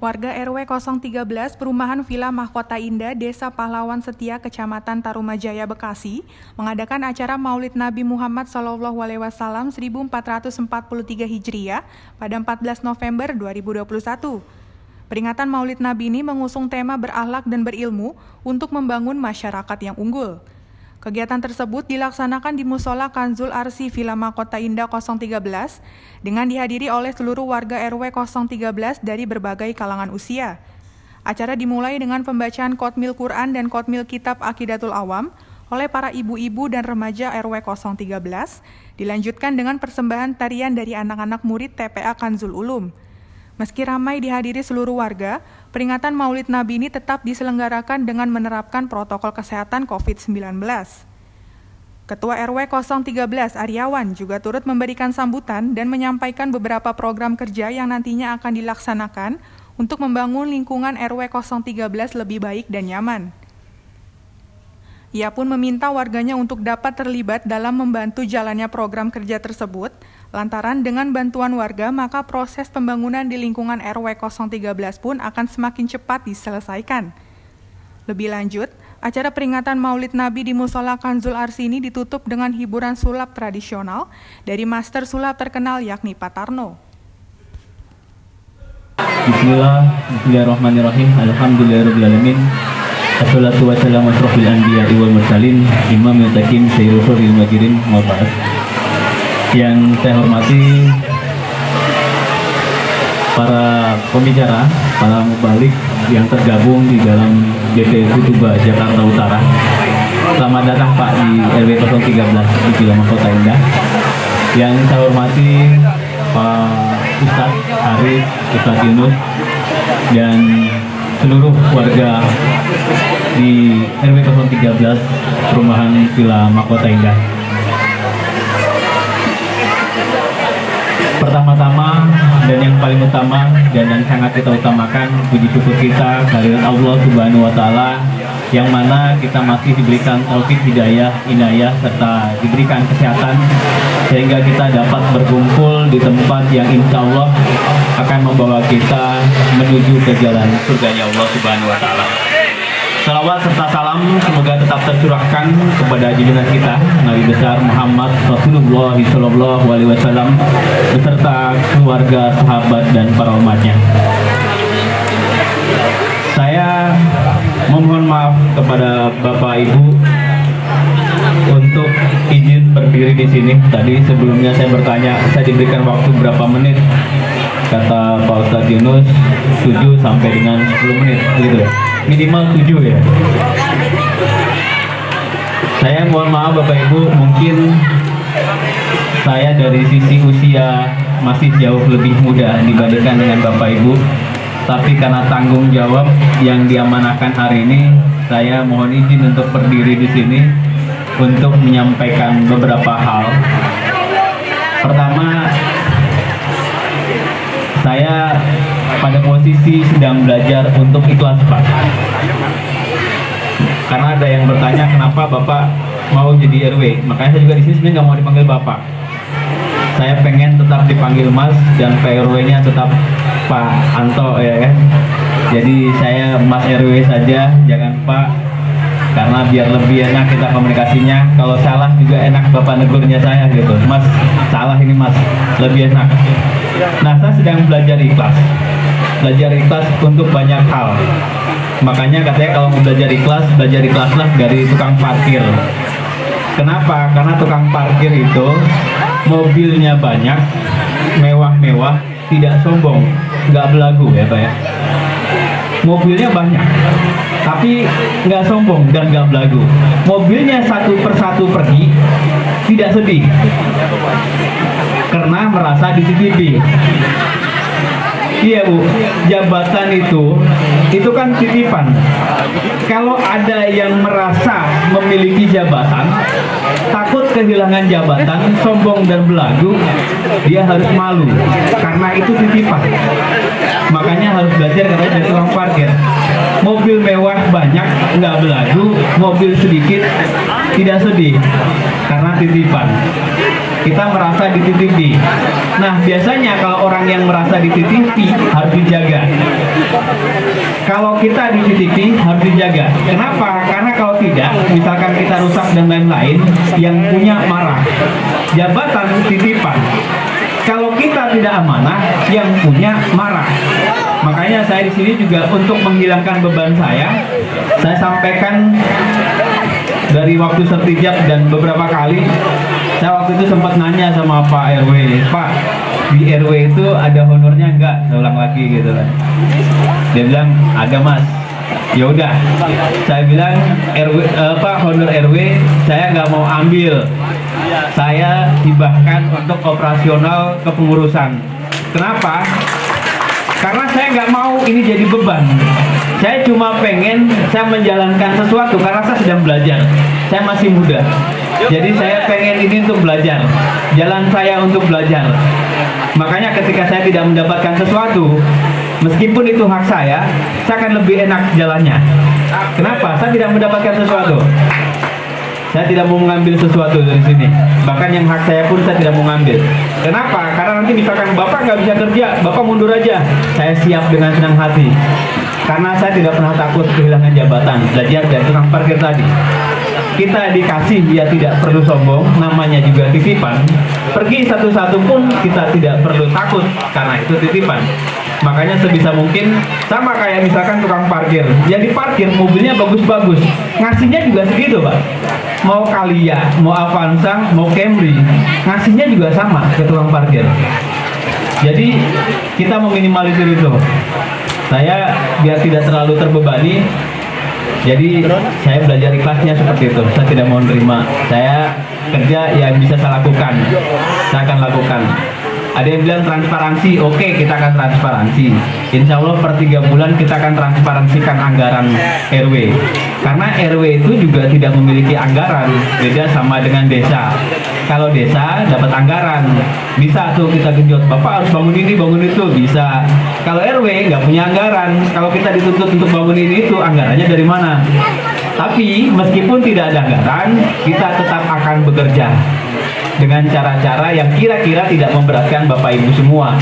Warga RW 013 Perumahan Villa Mahkota Indah, Desa Pahlawan Setia, Kecamatan Tarumajaya, Bekasi, mengadakan acara Maulid Nabi Muhammad SAW 1443 Hijriah pada 14 November 2021. Peringatan Maulid Nabi ini mengusung tema berakhlak dan berilmu untuk membangun masyarakat yang unggul. Kegiatan tersebut dilaksanakan di Musola Kanzul Arsi Villa Mahkota Indah 013 dengan dihadiri oleh seluruh warga RW 013 dari berbagai kalangan usia. Acara dimulai dengan pembacaan Qotmil Quran dan Qotmil Kitab Aqidatul Awam oleh para ibu-ibu dan remaja RW 013, dilanjutkan dengan persembahan tarian dari anak-anak murid TPA Kanzul Ulum. Meski ramai dihadiri seluruh warga, peringatan Maulid Nabi ini tetap diselenggarakan dengan menerapkan protokol kesehatan COVID-19. Ketua RW 013 Aryawan juga turut memberikan sambutan dan menyampaikan beberapa program kerja yang nantinya akan dilaksanakan untuk membangun lingkungan RW 013 lebih baik dan nyaman. Ia pun meminta warganya untuk dapat terlibat dalam membantu jalannya program kerja tersebut, lantaran dengan bantuan warga maka proses pembangunan di lingkungan RW 013 pun akan semakin cepat diselesaikan. Lebih lanjut, acara peringatan Maulid Nabi di Musola Kanzul Arsi ini ditutup dengan hiburan sulap tradisional dari master sulap terkenal yakni Pak Tarno. Bismillahirrahmanirrahim. Alhamdulillahirrahmanirrahim. Assalatu wassalamu asrofil anbiya'i wal mursalin imam yutakim sayyidul khuril majirin wa ba'd. Yang saya hormati para pembicara, para mubalik yang tergabung di dalam GP Kutuba Jakarta Utara. Selamat datang Pak di RW 013 di Villa Mahkota Indah. Yang saya hormati Pak Ustadz Arif, Ustadz Yunus, dan seluruh warga di RW 013 Perumahan Villa Mahkota Indah. Pertama-tama dan yang paling utama dan yang sangat kita utamakan, puji syukur kita kehadirat Allah Subhanahu wa Ta'ala, yang mana kita masih diberikan taufik, hidayah, inayah, serta diberikan kesehatan sehingga kita dapat berkumpul di tempat yang insya Allah akan membawa kita menuju ke jalan surganya Allah Subhanahu wa Ta'ala. Salawat serta salam semoga tetap tercurahkan kepada junjungan kita Nabi besar Muhammad Rasulullah SAW beserta keluarga, sahabat, dan para umatnya. Saya memohon maaf kepada Bapak Ibu untuk izin berdiri di sini. Tadi sebelumnya saya bertanya, saya diberikan waktu berapa menit. Kata Pak Ustadz Yunus 7 sampai dengan 10 menit gitu ya. Minimal 7 ya. Saya mohon maaf Bapak Ibu, mungkin saya dari sisi usia masih jauh lebih muda dibandingkan dengan Bapak Ibu. Tapi karena tanggung jawab yang diamanahkan hari ini, saya mohon izin untuk berdiri di sini untuk menyampaikan beberapa hal. Pertama, saya pada posisi sedang belajar untuk ikhlas Pak. Karena ada yang bertanya kenapa Bapak mau jadi RW. Makanya saya juga di sini sebenarnya nggak mau dipanggil Bapak. Saya pengen tetap dipanggil Mas dan PRW-nya tetap Pak Anto ya kan. Jadi saya Mas RW saja, jangan Pak. Karena biar lebih enak kita komunikasinya. Kalau salah juga enak Bapak negurnya saya gitu. Mas, salah ini Mas, lebih enak. Nah, saya sedang belajar ikhlas. Belajar ikhlas untuk banyak hal. Makanya katanya kalau mau belajar ikhlaslah dari tukang parkir. Kenapa? Karena tukang parkir itu mobilnya banyak, mewah-mewah, tidak sombong, nggak belagu ya Pak ya. Mobilnya banyak, tapi nggak sombong dan nggak belagu. Mobilnya satu persatu pergi, tidak sedih, karena merasa dititipi. Iya Bu, jabatan itu kan titipan. Kalau ada yang merasa memiliki jabatan, takut kehilangan jabatan, sombong dan belagu, dia harus malu, karena itu titipan. Makanya harus belajar katanya dari tukang parkir. Mobil mewah banyak, nggak belagu, mobil sedikit, tidak sedih, karena titipan. Kita merasa dititipi. Nah, biasanya kalau orang yang merasa dititipi harus dijaga. kalau kita di CCTV harus dijaga. Kenapa? Karena kalau tidak, misalkan kita rusak dan lain-lain, yang punya marah. Jabatan titipan. Kalau kita tidak amanah, yang punya marah. Makanya saya di sini juga untuk menghilangkan beban saya sampaikan dari waktu sertijab dan beberapa kali saya waktu itu sempat nanya sama Pak RW, Pak, di RW itu ada honornya enggak? Saya ulang lagi gitu kan. Dia bilang ada Mas. Ya udah, saya bilang honor RW saya nggak mau ambil, saya hibahkan untuk operasional kepengurusan. Kenapa? Karena saya nggak mau ini jadi beban. Saya cuma pengen saya menjalankan sesuatu karena saya sedang belajar. Saya masih muda. Jadi saya pengen ini untuk belajar. Jalan saya untuk belajar. Makanya ketika saya tidak mendapatkan sesuatu, meskipun itu hak saya akan lebih enak jalannya. Kenapa? Saya tidak mendapatkan sesuatu. Saya tidak mau mengambil sesuatu dari sini. Bahkan yang hak saya pun saya tidak mau ngambil. Kenapa? Karena nanti misalkan Bapak nggak bisa kerja, Bapak mundur aja. Saya siap dengan senang hati. Karena saya tidak pernah takut kehilangan jabatan. Belajar dari tukang parkir tadi. Kita dikasih, ya tidak perlu sombong, namanya juga titipan. Pergi satu-satu pun kita tidak perlu takut, karena itu titipan. Makanya sebisa mungkin, sama kayak misalkan tukang parkir, yang diparkir mobilnya bagus-bagus, ngasihnya juga segitu Pak. Mau Kalia, mau Avanza, mau Camry, ngasihnya juga sama ke tukang parkir. Jadi kita meminimalisir itu. Saya biar tidak terlalu terbebani, jadi saya belajar ikhlasnya seperti itu. Saya tidak mau menerima. Saya kerja yang bisa saya lakukan, saya akan lakukan. Ada yang bilang transparansi, oke, kita akan transparansi. Insya Allah per 3 bulan kita akan transparansikan anggaran RW. Karena RW itu juga tidak memiliki anggaran, beda sama dengan desa. Kalau desa dapat anggaran, bisa tuh kita genjot, Bapak harus bangun ini, bangun itu, bisa. Kalau RW nggak punya anggaran, kalau kita dituntut untuk bangun ini itu, anggarannya dari mana? Tapi meskipun tidak ada anggaran, kita tetap akan bekerja dengan cara-cara yang kira-kira tidak memberatkan Bapak Ibu semua.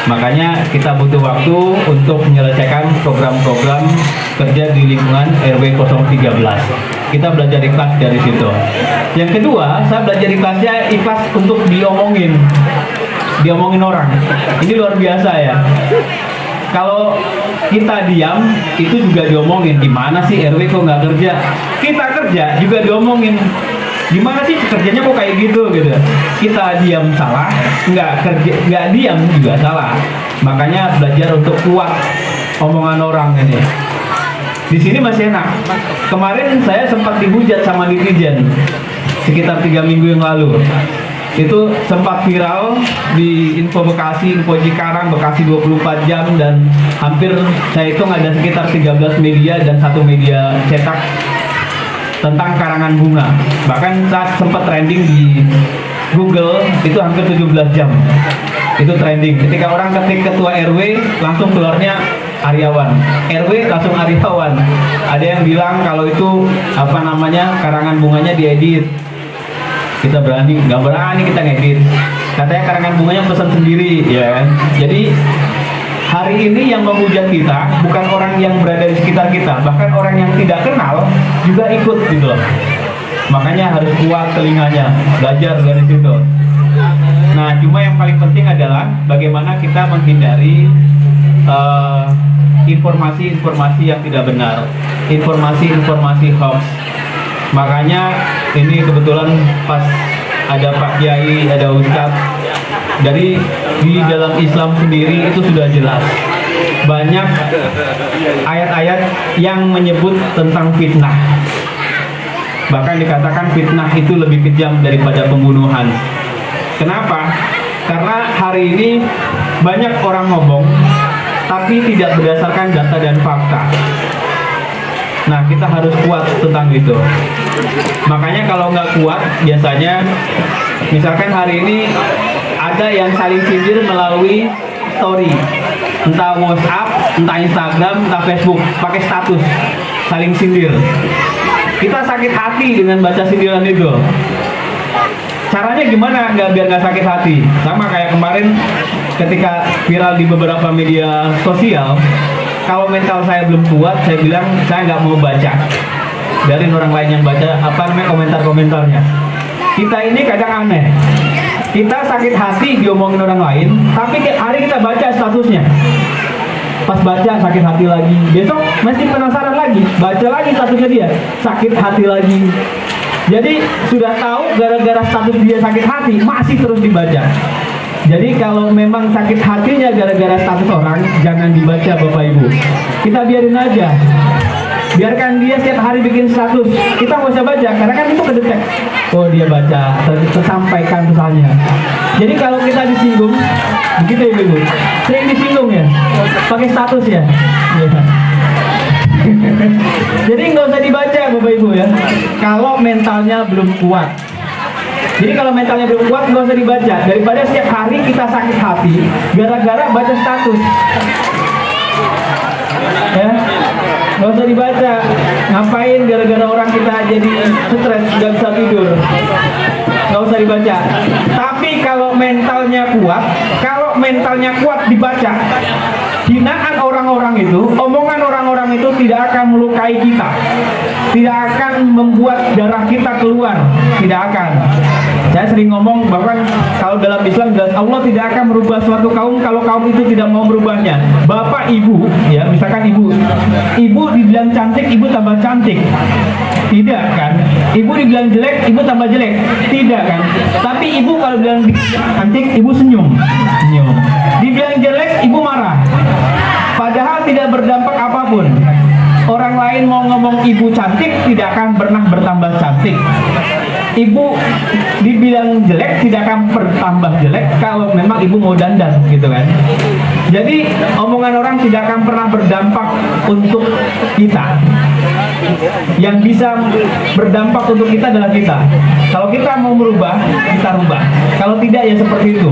Makanya kita butuh waktu untuk menyelesaikan program-program kerja di lingkungan RW 013. Kita belajar ikhlas dari situ. Yang kedua, saya belajar ikhlas untuk diomongin orang. Ini luar biasa ya. Kalau kita diam, itu juga diomongin. Gimana sih RW kok nggak kerja? Kita kerja juga diomongin. Gimana sih kerjanya kok kayak gitu? Kita diam salah, nggak diam juga salah. Makanya belajar untuk kuat omongan orang ini. Di sini masih enak. Kemarin saya sempat dihujat sama netizen sekitar 3 minggu yang lalu. Itu sempat viral di Info Bekasi, Info Cikarang, Bekasi 24 jam, dan hampir saya hitung ada sekitar 13 media dan 1 media cetak tentang karangan bunga. Bahkan saat sempat trending di Google itu hampir 17 jam. Itu trending. Ketika orang ketik ketua RW, langsung keluarnya Aryawan. RW langsung Aryawan. Ada yang bilang kalau itu karangan bunganya diedit. Kita nggak berani kita ngedit. Katanya karangan bunganya pesan sendiri, ya kan? Jadi hari ini yang menghujat kita bukan orang yang berada di sekitar kita, bahkan orang yang tidak kenal juga ikut gitu loh. Makanya harus kuat telinganya, belajar dari situ. Nah, cuma yang paling penting adalah bagaimana kita menghindari informasi-informasi yang tidak benar, informasi-informasi hoax. Makanya ini kebetulan pas ada Pak Kiai, ada Ustadz, dari di dalam Islam sendiri itu sudah jelas banyak ayat-ayat yang menyebut tentang fitnah. Bahkan dikatakan fitnah itu lebih kejam daripada pembunuhan. Kenapa? Karena hari ini banyak orang ngomong tapi tidak berdasarkan data dan fakta. Nah, kita harus kuat tentang itu. Makanya kalau nggak kuat, biasanya misalkan hari ini ada yang saling sindir melalui story, entah WhatsApp, entah Instagram, entah Facebook, pakai status saling sindir. Kita sakit hati dengan baca sindiran itu. Caranya gimana biar nggak sakit hati? Sama kayak kemarin ketika viral di beberapa media sosial, kalau mental saya belum kuat, saya bilang saya nggak mau baca. Biarin orang lain yang baca apa namanya komentar-komentarnya. Kita ini kadang aneh. Kita sakit hati diomongin orang lain, tapi tiap hari kita baca statusnya. Pas baca sakit hati lagi, besok masih penasaran lagi, baca lagi statusnya dia, sakit hati lagi. Jadi sudah tahu gara-gara status dia sakit hati, masih terus dibaca. Jadi kalau memang sakit hatinya gara-gara status orang, jangan dibaca Bapak Ibu. Kita biarin aja. Biarkan dia setiap hari bikin status. Kita nggak usah baca, karena kan itu kedetek. Oh dia baca, tersampaikan pesannya. Jadi kalau kita disinggung, begitu ya Ibu. Sering disinggung ya, pakai status ya. Jadi nggak usah dibaca Bapak Ibu ya. Kalau mentalnya belum kuat. Jadi kalau mentalnya belum kuat nggak usah dibaca. Daripada setiap hari kita sakit hati gara-gara baca status. Ya, nggak usah dibaca. Ngapain gara-gara orang kita jadi stres, nggak bisa tidur? Nggak usah dibaca. Tapi kalau mentalnya kuat dibaca. Hinaan orang-orang itu, omongan orang-orang itu tidak akan melukai kita, tidak akan membuat darah kita keluar, tidak akan. Saya sering ngomong bahkan kalau dalam Islam jelas Allah tidak akan merubah suatu kaum kalau kaum itu tidak mau merubahnya. Bapak ibu, ya misalkan ibu dibilang cantik, ibu tambah cantik, tidak kan? Ibu dibilang jelek, ibu tambah jelek, tidak kan? Tapi ibu kalau bilang cantik, ibu senyum. Dibilang jelek, ibu marah. Padahal tidak berdampak apapun. Orang lain mau ngomong ibu cantik, tidak akan pernah bertambah cantik. Ibu dibilang jelek, tidak akan bertambah jelek kalau memang ibu mau dandan, gitu kan. Jadi omongan orang tidak akan pernah berdampak untuk kita. Yang bisa berdampak untuk kita adalah kita. Kalau kita mau merubah, kita rubah. Kalau tidak ya seperti itu.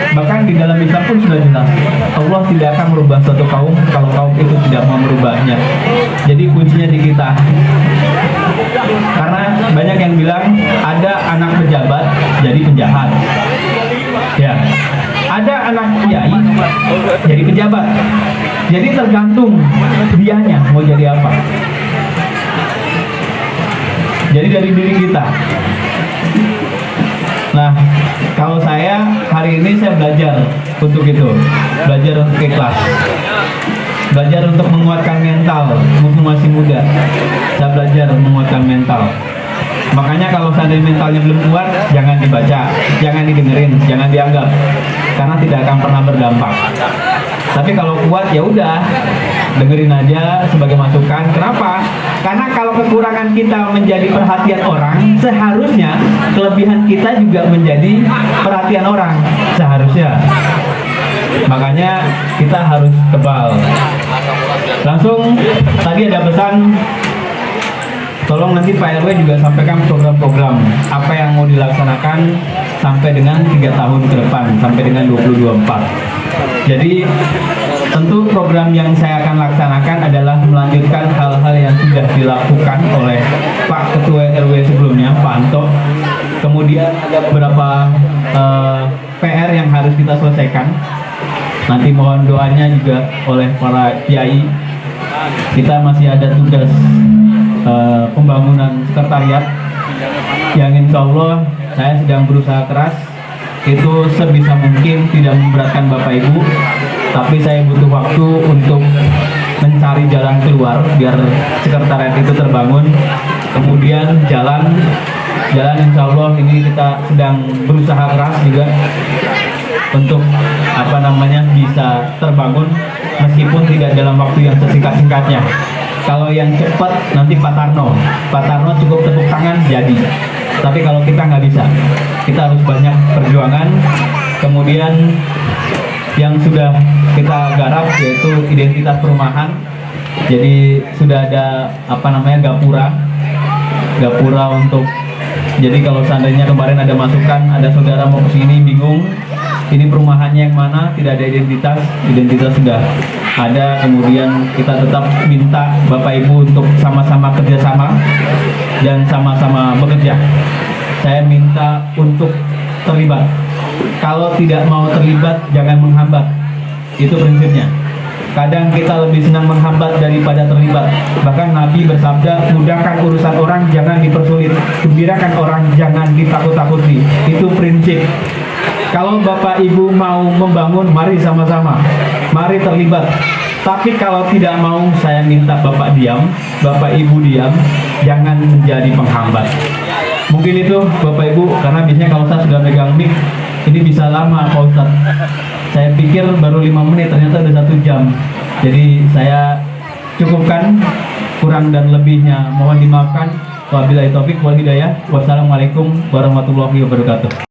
Bahkan di dalam Islam pun sudah jelas, Allah tidak akan merubah suatu kaum kalau kaum itu tidak mau merubahnya. Jadi kuncinya di kita. Karena banyak yang bilang ada anak pejabat jadi penjahat. Ya. Ada anak kiai jadi pejabat. Jadi tergantung dianya mau jadi apa. Jadi dari diri kita. Nah, kalau saya hari ini saya belajar untuk itu, belajar untuk ikhlas, belajar untuk menguatkan mental, mumpung masih muda. Saya belajar menguatkan mental. Makanya kalau seandainya mentalnya belum kuat, jangan dibaca, jangan didengerin, jangan dianggap, karena tidak akan pernah berdampak. Tapi kalau kuat ya udah, dengerin aja sebagai masukan. Kenapa? Karena kalau kekurangan kita menjadi perhatian orang, seharusnya kelebihan kita juga menjadi perhatian orang, seharusnya. Makanya kita harus tebal. Langsung tadi ada pesan, tolong nanti Pak RW juga sampaikan program-program apa yang mau dilaksanakan sampai dengan 3 tahun ke depan, sampai dengan 2024. Jadi tentu program yang saya akan laksanakan adalah melanjutkan hal-hal yang sudah dilakukan oleh Pak Ketua RW sebelumnya, Pak Anto. Kemudian ada beberapa PR yang harus kita selesaikan. Nanti mohon doanya juga oleh para kiai. Kita masih ada tugas pembangunan sekretariat yang insya Allah saya sedang berusaha keras. Itu sebisa mungkin tidak memberatkan Bapak Ibu, tapi saya butuh waktu untuk mencari jalan keluar biar sekretariat itu terbangun. Kemudian jalan insya Allah ini kita sedang berusaha keras juga untuk bisa terbangun meskipun tidak dalam waktu yang sesingkat-singkatnya. Kalau yang cepat nanti Pak Tarno cukup tepuk tangan jadi. Tapi kalau kita nggak bisa, kita harus banyak perjuangan. Kemudian yang sudah kita garap yaitu identitas perumahan. Jadi sudah ada gapura untuk. Jadi kalau seandainya kemarin ada masukan, ada saudara mau ke sini bingung, ini perumahannya yang mana, tidak ada identitas sudah ada. Kemudian kita tetap minta Bapak Ibu untuk sama-sama kerjasama dan sama-sama bekerja. Saya minta untuk terlibat. Kalau tidak mau terlibat, jangan menghambat. Itu prinsipnya. Kadang kita lebih senang menghambat daripada terlibat. Bahkan Nabi bersabda, mudahkan urusan orang, jangan dipersulit. Gembirakan orang, jangan ditakut-takuti. Itu prinsip. Kalau Bapak Ibu mau membangun, mari sama-sama. Mari terlibat. Tapi kalau tidak mau, saya minta Bapak diam, Bapak Ibu diam, jangan menjadi penghambat. Mungkin itu Bapak Ibu, karena biasanya kalau saya sudah megang mic, ini bisa lama Pak Ustadz. Saya pikir baru 5 menit, ternyata udah 1 jam. Jadi saya cukupkan, kurang dan lebihnya mohon dimaafkan. Wabillahi taufik wal hidayah. Wassalamualaikum warahmatullahi wabarakatuh.